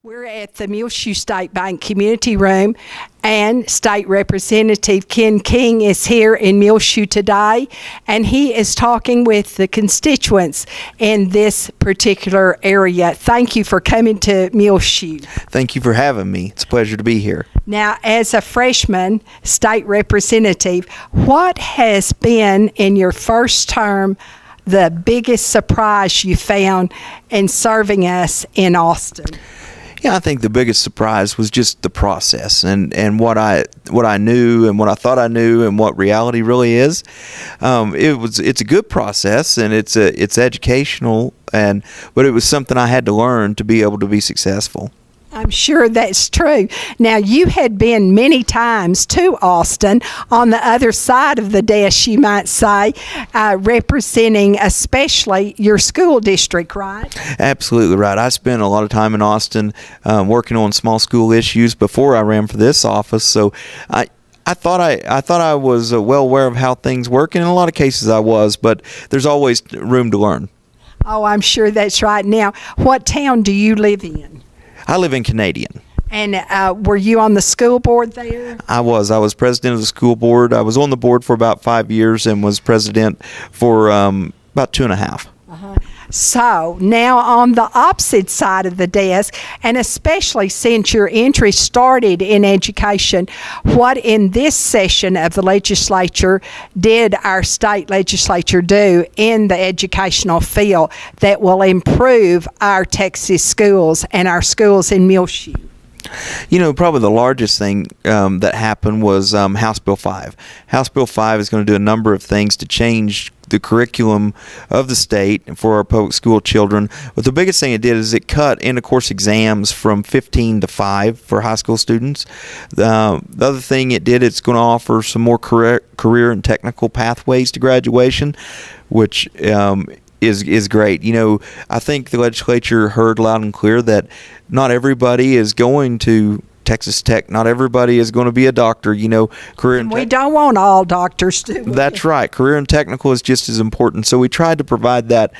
We're at the Muleshoe State Bank Community Room, and State Representative Ken King is here in Muleshoe today, and he is talking with the constituents in this particular area. Thank you for coming to Muleshoe. Thank you for having me. It's a pleasure to be here. Now, as a freshman state representative, what has been in your first term the biggest surprise you found in serving us in Austin? Yeah, I think the biggest surprise was just the process and what I knew and what I thought I knew and what reality really is. It's a good process and it's educational, but it was something I had to learn to be able to be successful. I'm sure that's true. Now, you had been many times to Austin on the other side of the desk, you might say, representing especially your school district, right? Absolutely right. I spent a lot of time in Austin working on small school issues before I ran for this office, so I thought I was well aware of how things work, and in a lot of cases I was, but there's always room to learn. Oh, I'm sure that's right. Now, what town do you live in? I live in Canadian. And were you on the school board there? I was president of the school board. I was on the board for about 5 years and was president for about 2.5. So now on the opposite side of the desk, and especially since your interest started in education, what in this session of the legislature did our state legislature do in the educational field that will improve our Texas schools and our schools in Muleshoe? You know, probably the largest thing that happened was House Bill 5. House Bill 5 is going to do a number of things to change the curriculum of the state for our public school children. But the biggest thing it did is it cut end-of-course exams from 15 to 5 for high school students. The other thing it did, it's going to offer some more career and technical pathways to graduation, which is great. You know, I think the legislature heard loud and clear that not everybody is going to Texas Tech. Not everybody is going to be a doctor. You know, career and we don't want all doctors to. That's right. Career and technical is just as important. So we tried to provide that.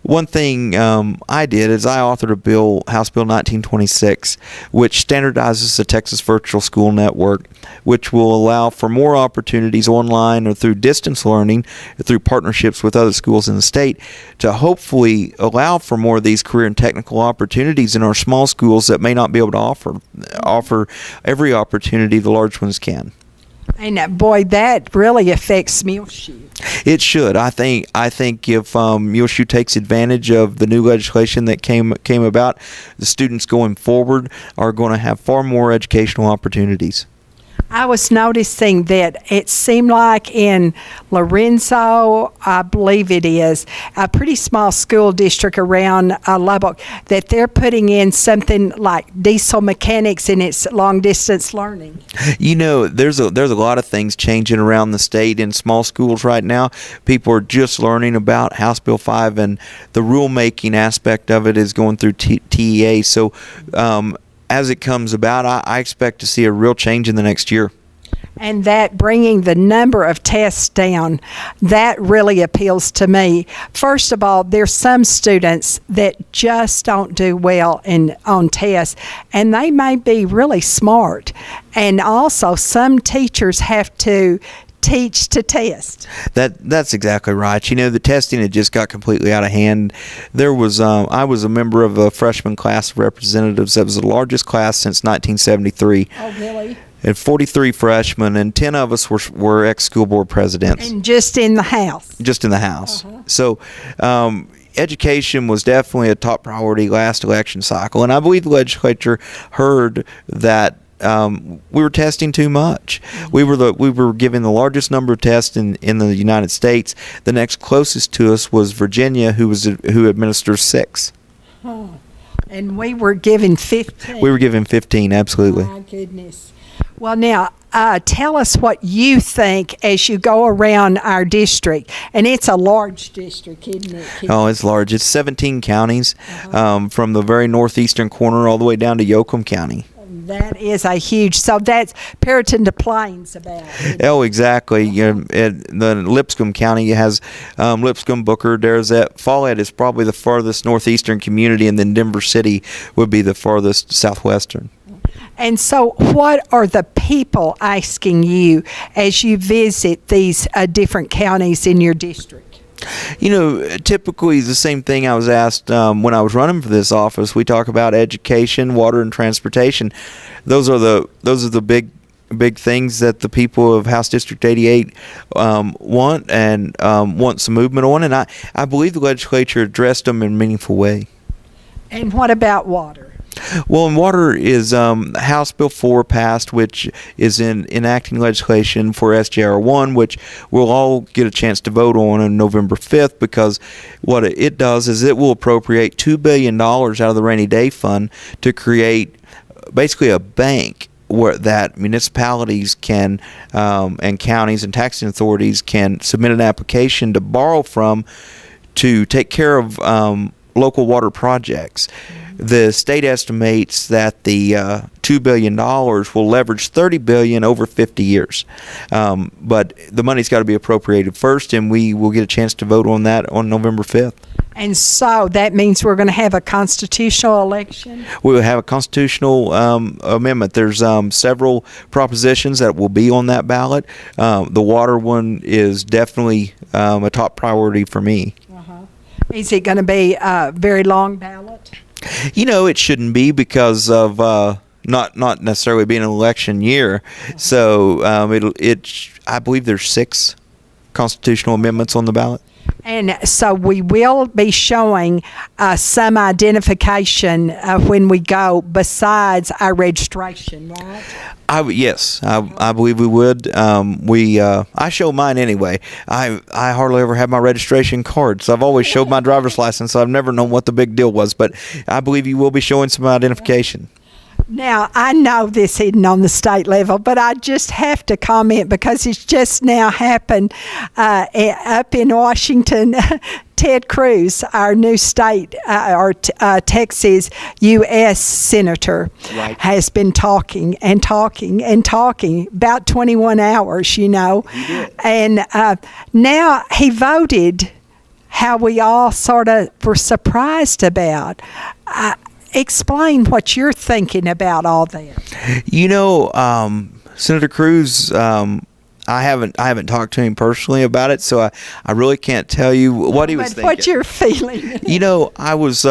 One thing I did is I authored a bill, House Bill 1926, which standardizes the Texas Virtual School Network, which will allow for more opportunities online or through distance learning, through partnerships with other schools in the state, to hopefully allow for more of these career and technical opportunities in our small schools that may not be able to offer every opportunity the large ones can. And boy, that really affects Muleshoe. It should. I think if Muleshoe takes advantage of the new legislation that came about, the students going forward are going to have far more educational opportunities. I was noticing that it seemed like in Lorenzo, I believe it is, a pretty small school district around Lubbock, that they're putting in something like diesel mechanics in its long-distance learning. You know, there's a lot of things changing around the state in small schools right now. People are just learning about House Bill 5, and the rulemaking aspect of it is going through TEA. So, as it comes about, I expect to see a real change in the next year. And that bringing the number of tests down, that really appeals to me. First of all, there's some students that just don't do well on tests, and they may be really smart. And also, some teachers have to teach to test. That's exactly right. You know, the testing had just got completely out of hand. There was I was a member of a freshman class of representatives that was the largest class since 1973. Oh, really? And 43 freshmen, and 10 of us were ex-school board presidents. And just in the house. Just in the house. So education was definitely a top priority last election cycle, and I believe the legislature heard that we were testing too much. We were given the largest number of tests in the United States. The next closest to us was Virginia, who administers 6. Oh. And we were given 15. We were given 15, absolutely. My goodness. Well, now, tell us what you think as you go around our district. And it's a large district, isn't it? Oh, it's large. It's 17 counties, from the very northeastern corner all the way down to Yoakum County. That is a huge. So that's Perryton to Plains about. Oh, exactly. You know, the Lipscomb County has Lipscomb, Booker, Derzett. Follett is probably the farthest northeastern community, and then Denver City would be the farthest southwestern. And so, what are the people asking you as you visit these different counties in your district? You know, typically the same thing I was asked when I was running for this office. We talk about education, water, and transportation. Those are the big things that the people of House District 88 want and want some movement on. And I believe the legislature addressed them in a meaningful way. And what about water? Well, and water is House Bill 4 passed, which is enacting legislation for SJR 1, which we'll all get a chance to vote on November 5th, because what it does is it will appropriate $2 billion out of the rainy day fund to create basically a bank where that municipalities can and counties and taxing authorities can submit an application to borrow from to take care of local water projects. The state estimates that the $2 billion will leverage $30 billion over 50 years. But the money's got to be appropriated first, and we will get a chance to vote on that on November 5th. And so that means we're going to have a constitutional election? We will have a constitutional amendment. There's several propositions that will be on that ballot. The water one is definitely a top priority for me. Is it going to be a very long ballot? You know, it shouldn't be because of not necessarily being an election year. So I believe there's 6 constitutional amendments on the ballot. And so we will be showing some identification when we go besides our registration, right? Yes, I believe we would. I show mine anyway. I hardly ever have my registration card, so I've always showed my driver's license, so I've never known what the big deal was. But I believe you will be showing some identification. Now, I know this isn't on the state level, but I just have to comment because it's just now happened up in Washington. Ted Cruz, our new state, Texas U.S. Senator, right, has been talking and talking and talking about 21 hours, you know. He did. And now he voted how we all sort of were surprised about. Explain what you're thinking about all that. You know, Senator Cruz, I haven't talked to him personally about it, so I really can't tell you what he was thinking. What you're feeling. You know, I was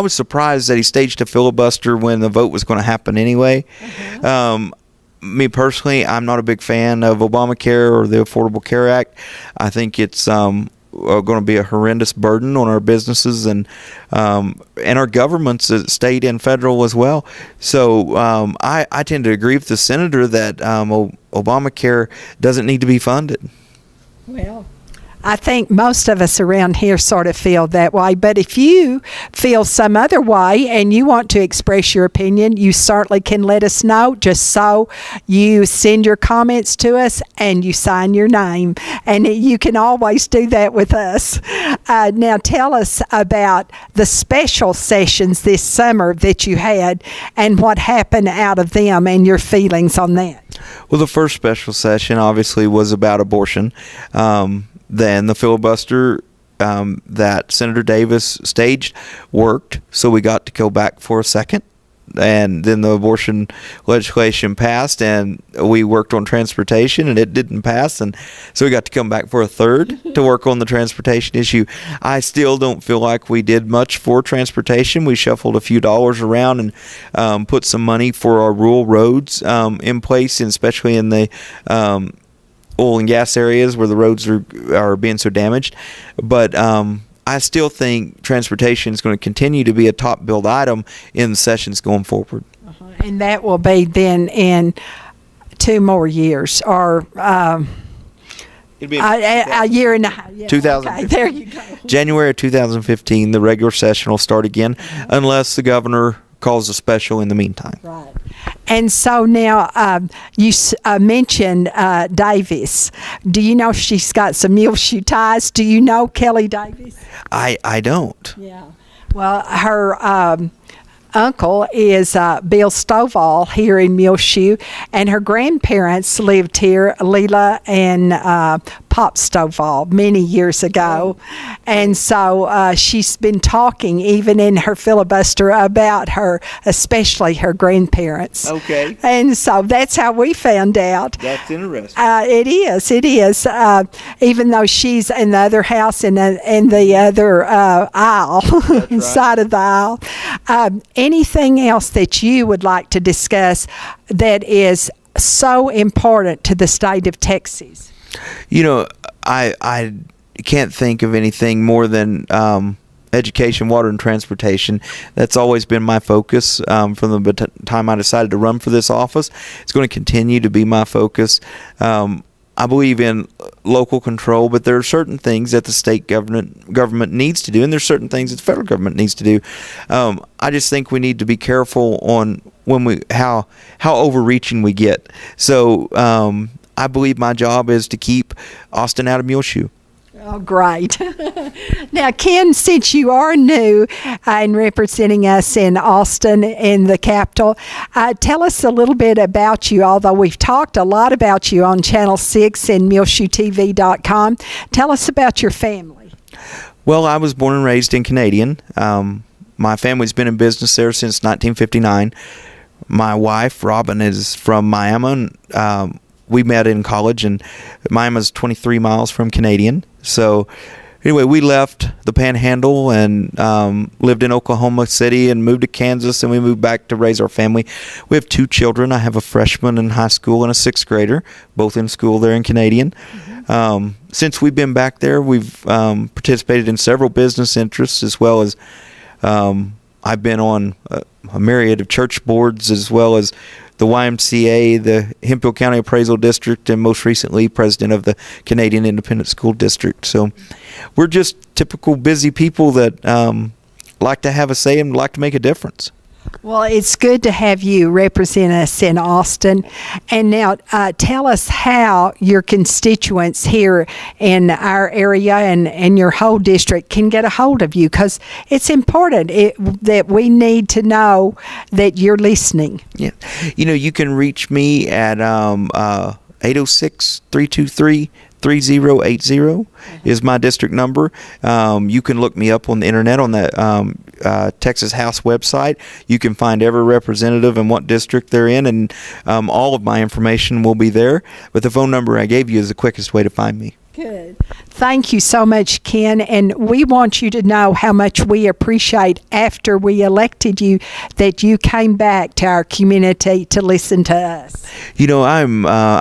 surprised that he staged a filibuster when the vote was going to happen anyway. Me personally, I'm not a big fan of Obamacare or the Affordable Care Act. I think it's going to be a horrendous burden on our businesses and our governments, state and federal as well. So I tend to agree with the senator that Obamacare doesn't need to be funded. Well, I think most of us around here sort of feel that way. But if you feel some other way and you want to express your opinion, you certainly can let us know. Just so you send your comments to us and you sign your name. And you can always do that with us. Now tell us about the special sessions this summer that you had and what happened out of them and your feelings on that. Well, the first special session obviously was about abortion. Then the filibuster that Senator Davis staged worked, so we got to go back for a second. And then the abortion legislation passed, and we worked on transportation, and it didn't pass. And so we got to come back for a third to work on the transportation issue. I still don't feel like we did much for transportation. We shuffled a few dollars around and put some money for our rural roads in place, and especially in the oil and gas areas where the roads are being so damaged. But I still think transportation is going to continue to be a top billed item in the sessions going forward. And that will be then in 2 more years, or It'd be a year and a half. Yeah. 2015. Okay, there you go. January of 2015, the regular session will start again, unless the governor calls a special in the meantime. Right. And so now you mentioned Davis. Do you know she's got some muleshoe ties? Do you know Kelly Davis? I don't. Yeah. Well, her uncle is Bill Stovall here in Muleshoe, and her grandparents lived here, Leela and Pop Stovall, many years ago. And so she's been talking, even in her filibuster, about her, especially her grandparents. Okay. And so that's how we found out. That's interesting. It is. Even though she's in the other house in the other aisle, right. side of the aisle. Anything else that you would like to discuss that is so important to the state of Texas? You know, I can't think of anything more than education, water, and transportation. That's always been my focus from the time I decided to run for this office. It's going to continue to be my focus. I believe in local control, but there are certain things that the state government needs to do, and there's certain things that the federal government needs to do. I just think we need to be careful on how overreaching we get. So I believe my job is to keep Austin out of Muleshoe. Oh, great. Now, Ken, since you are new and representing us in Austin, in the capital, tell us a little bit about you, although we've talked a lot about you on Channel 6 and MuleshoeTV.com. Tell us about your family. Well, I was born and raised in Canadian. My family's been in business there since 1959. My wife, Robin, is from Miami. We met in college, and Miami's 23 miles from Canadian. So anyway, we left the Panhandle and lived in Oklahoma City and moved to Kansas, and we moved back to raise our family. We have 2 children. I have a freshman in high school and a 6th grader, both in school there in Canadian. Mm-hmm. Since we've been back there, we've participated in several business interests, as well as I've been on a myriad of church boards, as well as the YMCA, the Hemphill County Appraisal District, and most recently president of the Canadian Independent School District. So we're just typical busy people that like to have a say and like to make a difference. Well, it's good to have you represent us in Austin. And now tell us how your constituents here in our area and your whole district can get a hold of you, because it's important that we need to know that you're listening. Yeah. You know, you can reach me at 806-323-3080 is my district number. You can look me up on the internet on the Texas House website. You can find every representative and what district they're in, and all of my information will be there. But the phone number I gave you is the quickest way to find me. Good. Thank you so much, Ken. And we want you to know how much we appreciate, after we elected you, that you came back to our community to listen to us. You know, I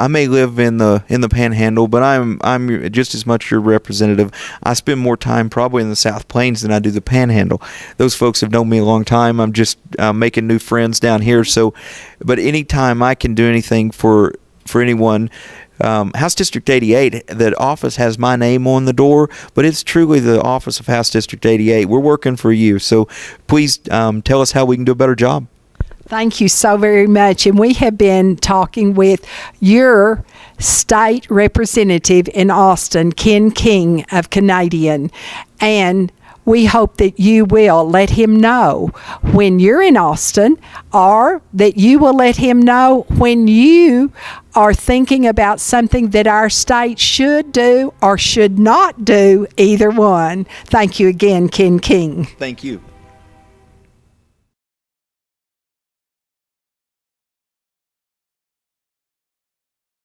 may live in the Panhandle, but I'm just as much your representative. I spend more time probably in the South Plains than I do the Panhandle. Those folks have known me a long time. I'm just making new friends down here. So, but anytime I can do anything for anyone. House District 88, that office has my name on the door, but it's truly the office of House District 88. We're working for you, so please tell us how we can do a better job. Thank you so very much. And we have been talking with your state representative in Austin, Ken King of Canadian, and we hope that you will let him know when you're in Austin, or that you will let him know when you are thinking about something that our state should do or should not do, either one. Thank you again, Ken King. Thank you.